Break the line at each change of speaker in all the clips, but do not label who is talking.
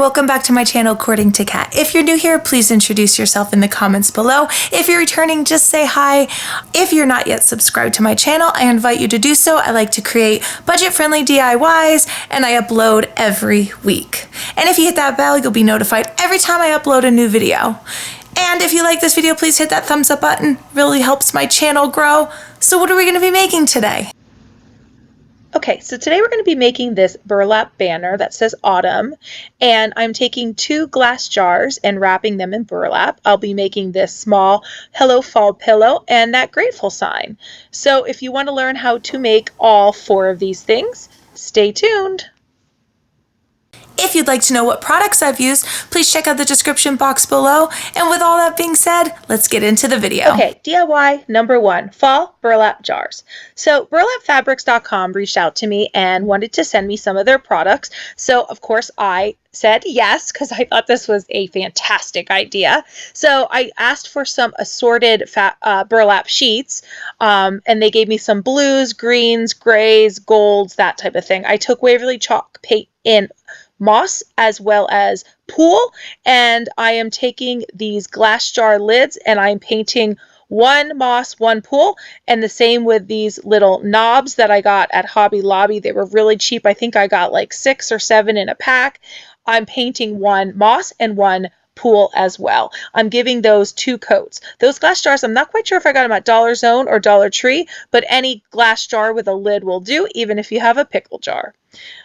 welcome back to my channel, According to Kat. If you're new here, please introduce yourself in the comments below. If you're returning, just say hi. If you're not yet subscribed to my channel, I invite you to do so. I like to create budget-friendly DIYs, and I upload every week. And if you hit that bell, you'll be notified every time I upload a new video. And if you like this video, please hit that thumbs up button. It really helps my channel grow. So what are we going to be making today?
Okay, so today we're going to be making this burlap banner that says autumn, and I'm taking 2 glass jars and wrapping them in burlap. I'll be making this small Hello Fall pillow and that grateful sign. So if you want to learn how to make all 4 of these things, stay tuned.
If you'd like to know what products I've used, please check out the description box below. And with all that being said, let's get into the video.
Okay, DIY number 1, fall burlap jars. So burlapfabrics.com reached out to me and wanted to send me some of their products. So of course I said yes, because I thought this was a fantastic idea. So I asked for some assorted burlap sheets, and they gave me some blues, greens, grays, golds, that type of thing. I took Waverly Chalk Paint in Moss as well as Pool, and I am taking these glass jar lids and I'm painting 1 Moss, 1 Pool, and the same with these little knobs that I got at Hobby Lobby. They were really cheap. I think I got like 6 or 7 in a pack. I'm painting 1 Moss and 1 Pool as well. I'm giving those 2 coats. Those glass jars, I'm not quite sure if I got them at Dollar Zone or Dollar Tree, but any glass jar with a lid will do, even if you have a pickle jar.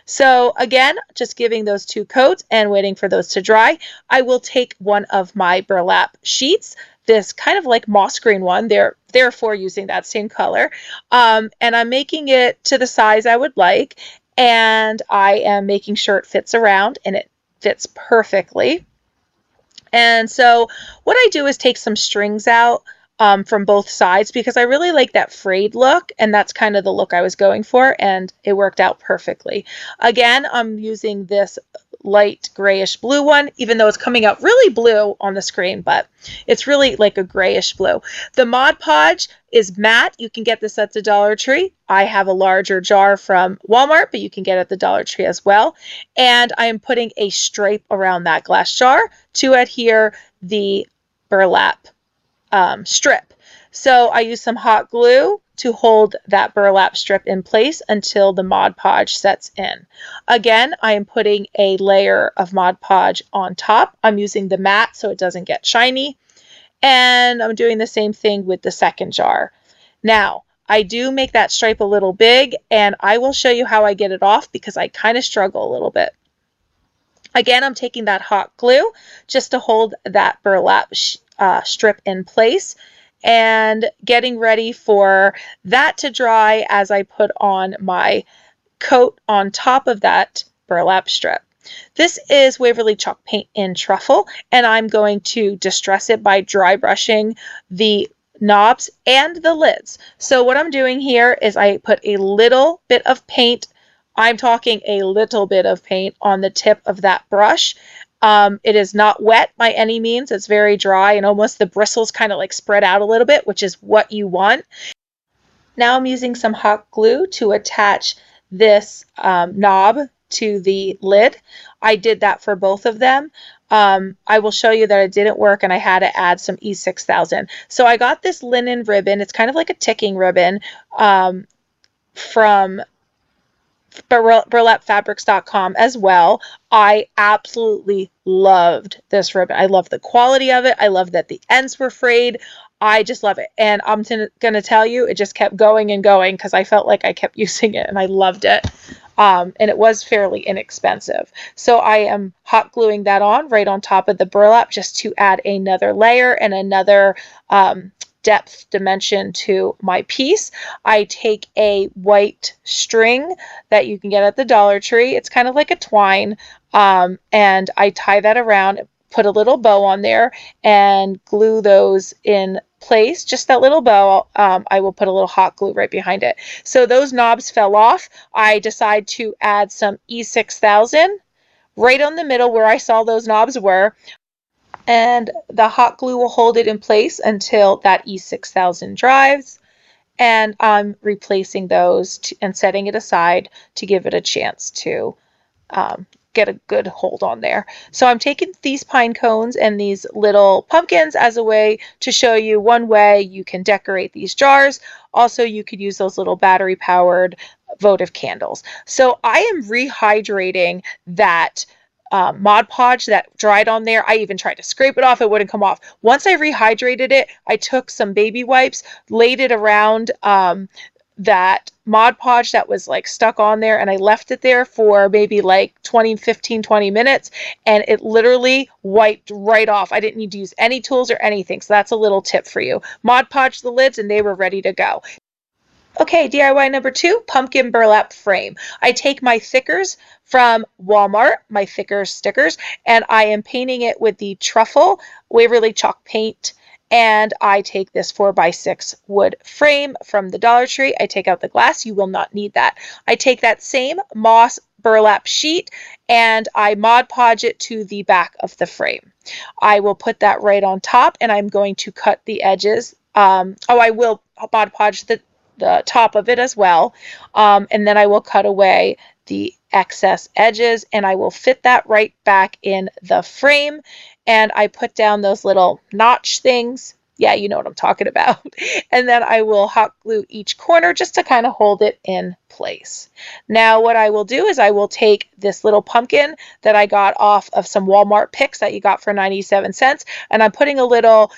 So again, just giving those 2 coats and waiting for those to dry. I will take one of my burlap sheets, this kind of like moss green one, therefore using that same color, and I'm making it to the size I would like, and I am making sure it fits around, and it fits perfectly. And so what I do is take some strings out from both sides, because I really like that frayed look, and that's kind of the look I was going for, and it worked out perfectly. Again, I'm using this light grayish blue one, even though it's coming out really blue on the screen, but it's really like a grayish blue. The Mod Podge is matte. You can get this at the Dollar Tree. I have a larger jar from Walmart, but you can get it at the Dollar Tree as well. And I am putting a stripe around that glass jar to adhere the burlap strip. So I use some hot glue to hold that burlap strip in place until the Mod Podge sets in. Again, I am putting a layer of Mod Podge on top. I'm using the matte so it doesn't get shiny. And I'm doing the same thing with the second jar. Now, I do make that stripe a little big, and I will show you how I get it off, because I kind of struggle a little bit. Again, I'm taking that hot glue just to hold that burlap strip in place, and getting ready for that to dry as I put on my coat on top of that burlap strip. This is Waverly Chalk Paint in Truffle, and I'm going to distress it by dry brushing the knobs and the lids. So what I'm doing here is I put a little bit of paint, I'm talking a little bit of paint, on the tip of that brush. It is not wet by any means. It's very dry, and almost the bristles kind of like spread out a little bit, which is what you want. Now I'm using some hot glue to attach this knob to the lid. I did that for both of them. I will show you that it didn't work, and I had to add some E6000. So I got this linen ribbon. It's kind of like a ticking ribbon from burlapfabrics.com as well. I absolutely loved this ribbon. I love the quality of it. I love that the ends were frayed. I just love it. And I'm going to tell you, it just kept going and going, because I felt like I kept using it and I loved it. And it was fairly inexpensive. So I am hot gluing that on right on top of the burlap, just to add another layer and another depth dimension to my piece. I take a white string that you can get at the Dollar Tree. It's kind of like a twine, and I tie that around, put a little bow on there, and glue those in place. Just that little bow. I will put a little hot glue right behind it. So those knobs fell off. I decide to add some E6000 right on the middle where I saw those knobs were, and the hot glue will hold it in place until that E6000 dries, and I'm replacing those and setting it aside to give it a chance to get a good hold on there. So I'm taking these pine cones and these little pumpkins as a way to show you one way you can decorate these jars. Also, you could use those little battery powered votive candles. So I am rehydrating that Mod Podge that dried on there. I even tried to scrape it off. It wouldn't come off. Once I rehydrated it, I took some baby wipes, laid it around that Mod Podge that was like stuck on there, and I left it there for maybe like 20 minutes, and it literally wiped right off. I didn't need to use any tools or anything. So that's a little tip for you. Mod Podge the lids and they were ready to go. Okay, DIY number 2, pumpkin burlap frame. I take my thickers from Walmart, my thicker stickers, and I am painting it with the Truffle Waverly Chalk Paint. And I take this 4x6 wood frame from the Dollar Tree. I take out the glass. You will not need that. I take that same Moss burlap sheet and I Mod Podge it to the back of the frame. I will put that right on top, and I'm going to cut the edges. I will Mod Podge the top of it as well, and then I will cut away the excess edges, and I will fit that right back in the frame. And I put down those little notch things. Yeah, you know what I'm talking about. And then I will hot glue each corner just to kind of hold it in place. Now what I will do is I will take this little pumpkin that I got off of some Walmart picks that you got for 97 cents, and I'm putting a little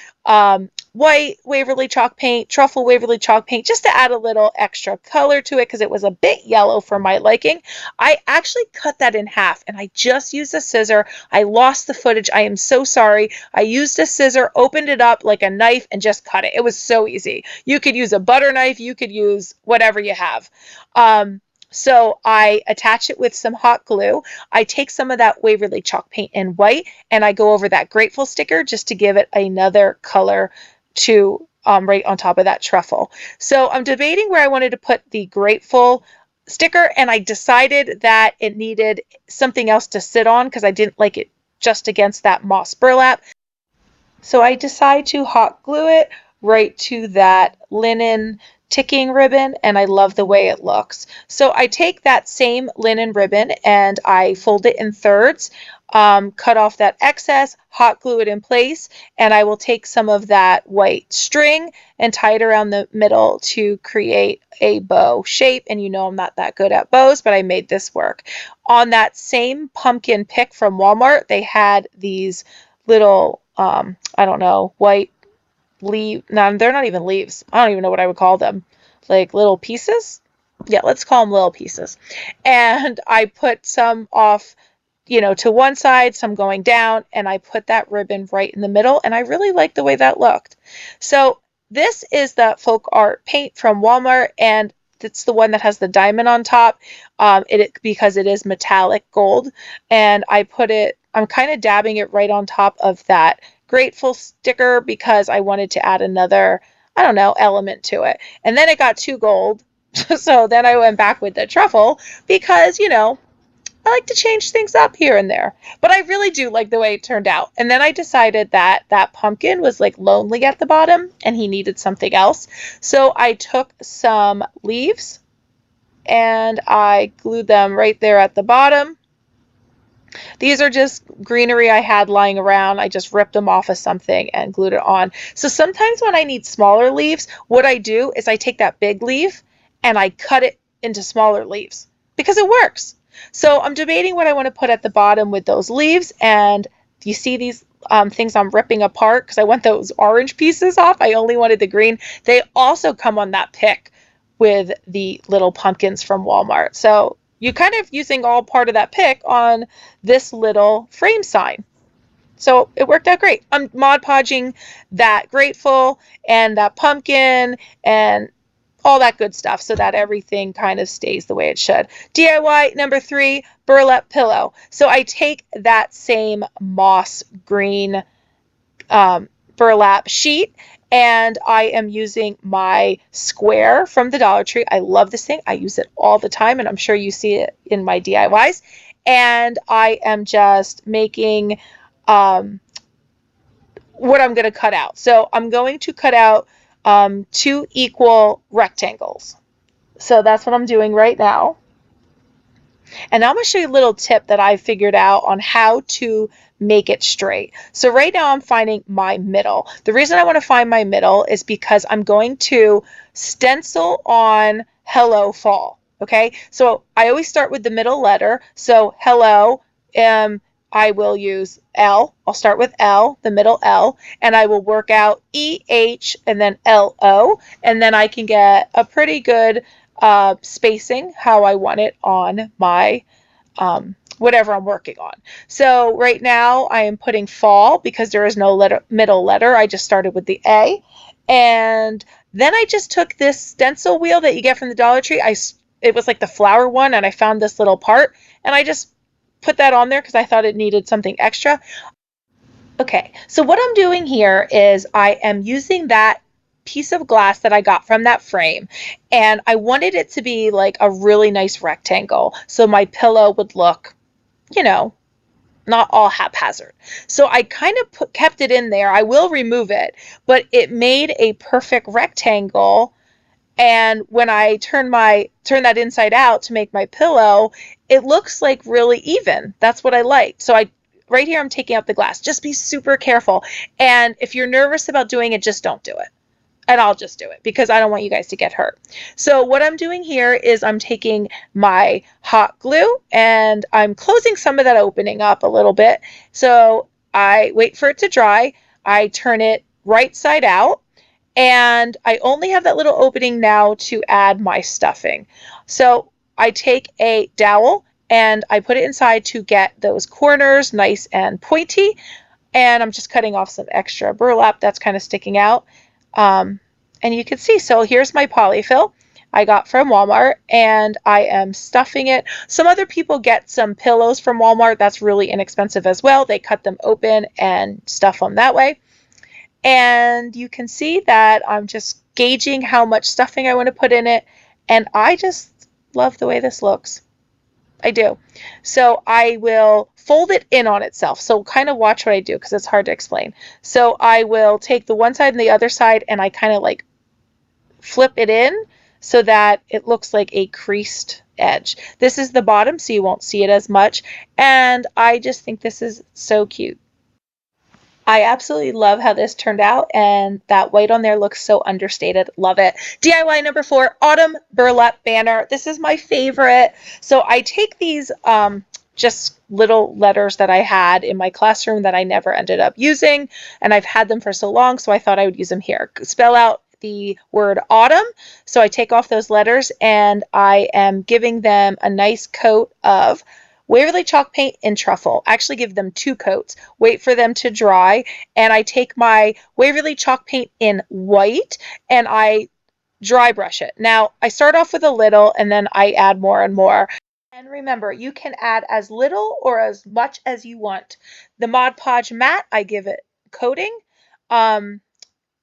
white Waverly Chalk Paint, Truffle Waverly Chalk Paint, just to add a little extra color to it because it was a bit yellow for my liking. I actually cut that in half, and I just used a scissor. I lost the footage. I am so sorry. I used a scissor, opened it up like a knife, and just cut it. It was so easy. You could use a butter knife. You could use whatever you have. So I attach it with some hot glue. I take some of that Waverly Chalk Paint in white, and I go over that Grateful sticker just to give it another color to right on top of that truffle. So I'm debating where I wanted to put the Grateful sticker, and I decided that it needed something else to sit on because I didn't like it just against that moss burlap. So I decide to hot glue it right to that linen ticking ribbon, and I love the way it looks. So I take that same linen ribbon and I fold it in thirds, cut off that excess, hot glue it in place, and I will take some of that white string and tie it around the middle to create a bow shape. And you know I'm not that good at bows, but I made this work. On that same pumpkin pick from Walmart, they had these little, I don't know, white leaf. No, they're not even leaves. I don't even know what I would call them. Like little pieces? Yeah, let's call them little pieces. And I put some off, to one side, some going down, and I put that ribbon right in the middle, and I really like the way that looked. So this is the Folk Art paint from Walmart, and it's the one that has the diamond on top, because it is metallic gold, and I'm kind of dabbing it right on top of that Grateful sticker because I wanted to add another, I don't know, element to it. And then it got too gold, so then I went back with the truffle because, I like to change things up here and there. But I really do like the way it turned out. And then I decided that that pumpkin was like lonely at the bottom and he needed something else. So I took some leaves and I glued them right there at the bottom. These are just greenery I had lying around. I just ripped them off of something and glued it on. So sometimes when I need smaller leaves, what I do is I take that big leaf and I cut it into smaller leaves because it works. So I'm debating what I want to put at the bottom with those leaves. And you see these things I'm ripping apart because I want those orange pieces off. I only wanted the green. They also come on that pick with the little pumpkins from Walmart. So you're kind of using all part of that pick on this little frame sign. So it worked out great. I'm Mod Podging that Grateful and that pumpkin and all that good stuff so that everything kind of stays the way it should. DIY number 3, burlap pillow. So I take that same moss green burlap sheet, and I am using my square from the Dollar Tree. I love this thing. I use it all the time, and I'm sure you see it in my DIYs. And I am just making what I'm going to cut out. So I'm going to cut out 2 equal rectangles. So that's what I'm doing right now. And now I'm going to show you a little tip that I figured out on how to make it straight. So right now I'm finding my middle. The reason I want to find my middle is because I'm going to stencil on hello fall. Okay, so I always start with the middle letter. So hello, I will use L. I'll start with L, the middle L, and I will work out EH and then LO, and then I can get a pretty good spacing how I want it on my whatever I'm working on. So right now I am putting fall because there is no middle letter. I just started with the A. And then I just took this stencil wheel that you get from the Dollar Tree. It was like the flower one, and I found this little part, and I just put that on there because I thought it needed something extra. Okay, so what I'm doing here is I am using that piece of glass that I got from that frame, and I wanted it to be like a really nice rectangle so my pillow would look, you know, not all haphazard. So I kind of kept it in there. I will remove it, but it made a perfect rectangle. And when I turn that inside out to make my pillow, it looks like really even. That's what I liked. So right here I'm taking out the glass. Just be super careful. And if you're nervous about doing it, just don't do it. And I'll just do it because I don't want you guys to get hurt. So what I'm doing here is I'm taking my hot glue and I'm closing some of that opening up a little bit. So I wait for it to dry. I turn it right side out, and I only have that little opening now to add my stuffing. So I take a dowel and I put it inside to get those corners nice and pointy, and I'm just cutting off some extra burlap that's kind of sticking out. And you can see, so here's my polyfill I got from Walmart, and I am stuffing it. Some other people get some pillows from Walmart. That's really inexpensive as well. They cut them open and stuff them that way. And you can see that I'm just gauging how much stuffing I want to put in it, and I just love the way this looks. I do. So I will fold it in on itself. So kind of watch what I do because it's hard to explain. So I will take the one side and the other side, and I kind of like flip it in so that it looks like a creased edge. This is the bottom, so you won't see it as much. And I just think this is so cute. I absolutely love how this turned out, and that white on there looks so understated. Love it. DIY number 4, autumn burlap banner. This is my favorite. So I take these just little letters that I had in my classroom that I never ended up using, and I've had them for so long, so I thought I would use them here. Spell out the word autumn. So I take off those letters, and I am giving them a nice coat of Waverly Chalk Paint in Truffle. I actually give them 2 coats, wait for them to dry, and I take my Waverly Chalk Paint in white and I dry brush it. Now, I start off with a little and then I add more and more. And remember, you can add as little or as much as you want. The Mod Podge Matte, I give it coating.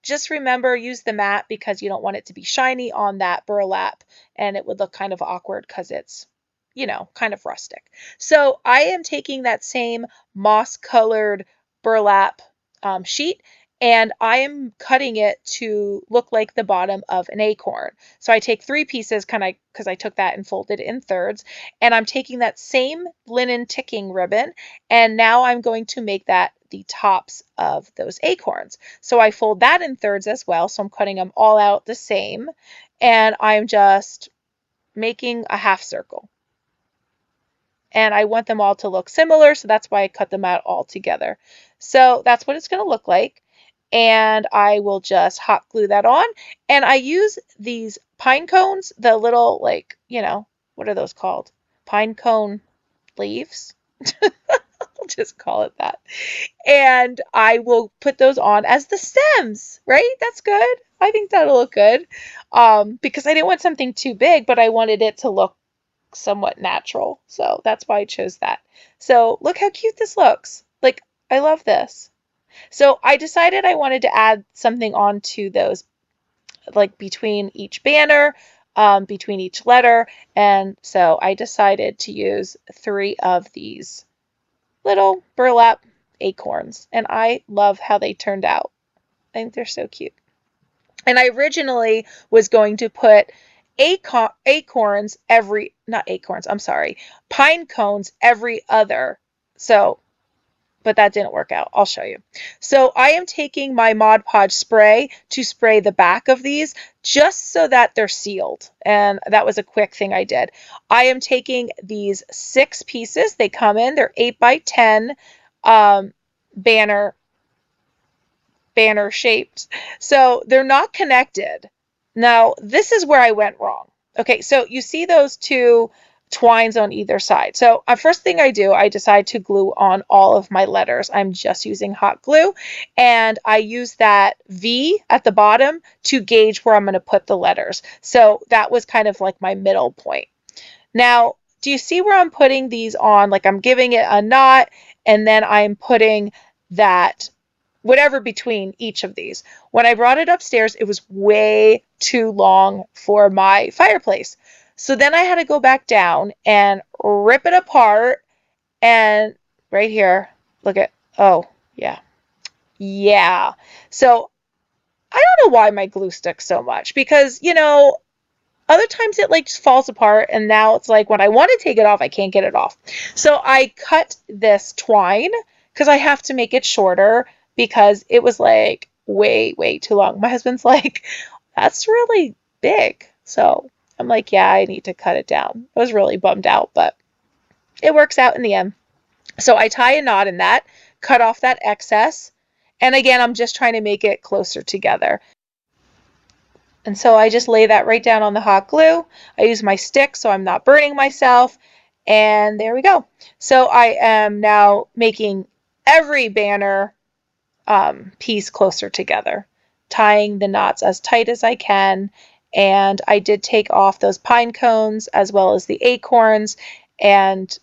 Just remember, use the matte because you don't want it to be shiny on that burlap, and it would look kind of awkward because it's, kind of rustic. So I am taking that same moss colored burlap sheet, and I am cutting it to look like the bottom of an acorn. So I take 3 pieces kind of because I took that and folded it in thirds, and I'm taking that same linen ticking ribbon, and now I'm going to make that the tops of those acorns. So I fold that in thirds as well. So I'm cutting them all out the same, and I'm just making a half circle. And I want them all to look similar, so that's why I cut them out all together. So that's what it's going to look like. And I will just hot glue that on. And I use these pine cones, the little, like, what are those called? Pine cone leaves. I'll just call it that. And I will put those on as the stems, right? That's good. I think that'll look good. Because I didn't want something too big, but I wanted it to look somewhat natural. So that's why I chose that. So look how cute this looks. Like, I love this. So I decided I wanted to add something onto those, like between each banner, between each letter. And so I decided to use 3 of these little burlap acorns. And I love how they turned out. I think they're so cute. And I originally was going to put acorns every, not acorns, I'm sorry, pine cones every other. So, but that didn't work out. I'll show you. So I am taking my Mod Podge spray to spray the back of these just so that they're sealed. And that was a quick thing I did. I am taking these 6 pieces. They come in, they're 8 by 10 banner shaped. So they're not connected. Now, this is where I went wrong. Okay, so you see those 2 twines on either side. So first thing I do, I decide to glue on all of my letters. I'm just using hot glue, and I use that V at the bottom to gauge where I'm going to put the letters. So that was kind of like my middle point. Now, do you see where I'm putting these on? Like I'm giving it a knot, and then I'm putting that whatever between each of these. When I brought it upstairs, it was way too long for my fireplace. So then I had to go back down and rip it apart, and right here, look at, oh, yeah. Yeah. So I don't know why my glue sticks so much, because, you know, other times it like just falls apart, and now it's like when I want to take it off, I can't get it off. So I cut this twine because I have to make it shorter because it was like way, way too long. My husband's like, that's really big. So I'm like, yeah, I need to cut it down. I was really bummed out, but it works out in the end. So I tie a knot in that, cut off that excess, and again, I'm just trying to make it closer together. And so I just lay that right down on the hot glue. I use my stick so I'm not burning myself, and there we go. So I am now making every banner piece closer together, tying the knots as tight as I can. And I did take off those pine cones as well as the acorns and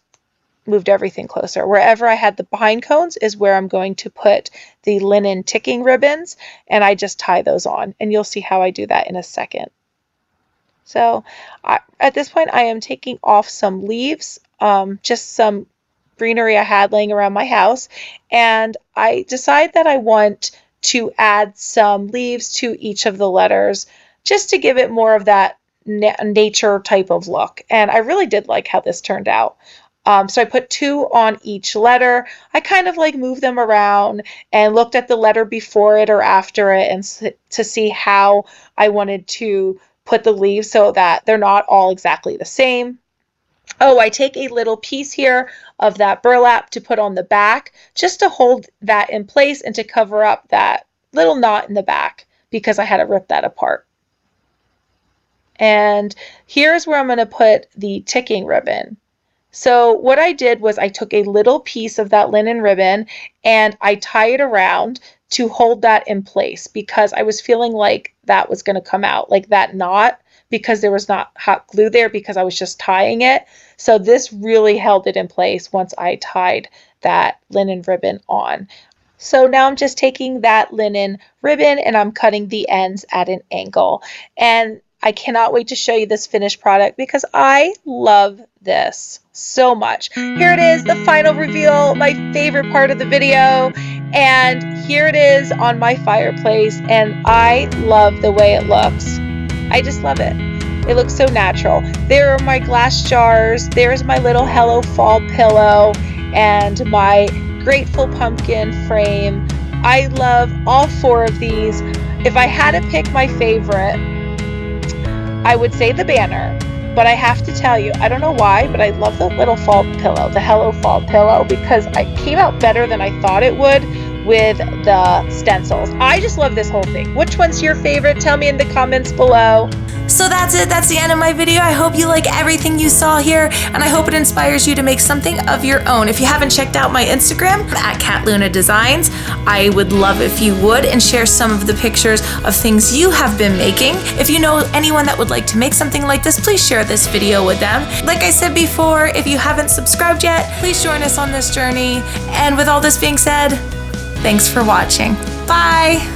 moved everything closer. Wherever I had the pine cones is where I'm going to put the linen ticking ribbons, and I just tie those on, and you'll see how I do that in a second. So at this point I am taking off some leaves, just some greenery I had laying around my house, and I decide that I want to add some leaves to each of the letters just to give it more of that nature type of look. And I really did like how this turned out. So I put 2 on each letter. I kind of like moved them around and looked at the letter before it or after it, and to see how I wanted to put the leaves so that they're not all exactly the same. Oh, I take a little piece here of that burlap to put on the back just to hold that in place and to cover up that little knot in the back because I had to rip that apart. And here's where I'm going to put the ticking ribbon. So what I did was I took a little piece of that linen ribbon and I tie it around to hold that in place because I was feeling like that was going to come out, like that knot, because there was not hot glue there because I was just tying it. So this really held it in place once I tied that linen ribbon on. So now I'm just taking that linen ribbon and I'm cutting the ends at an angle. And I cannot wait to show you this finished product because I love this so much. Here it is, the final reveal, my favorite part of the video. And here it is on my fireplace, and I love the way it looks. I just love it. It looks so natural. There are my glass jars. There's my little Hello Fall pillow and my Grateful Pumpkin frame. I love all 4 of these. If I had to pick my favorite, I would say the banner, but I have to tell you, I don't know why, but I love the little fall pillow, the Hello Fall pillow, because it came out better than I thought it would with the stencils. I just love this whole thing. Which one's your favorite? Tell me in the comments below.
So that's it. That's the end of my video. I hope you like everything you saw here, and I hope it inspires you to make something of your own. If you haven't checked out my Instagram at Catluna Designs, I would love if you would and share some of the pictures of things you have been making. If you know anyone that would like to make something like this, please share this video with them. Like I said before, if you haven't subscribed yet, please join us on this journey. And with all this being said, thanks for watching. Bye.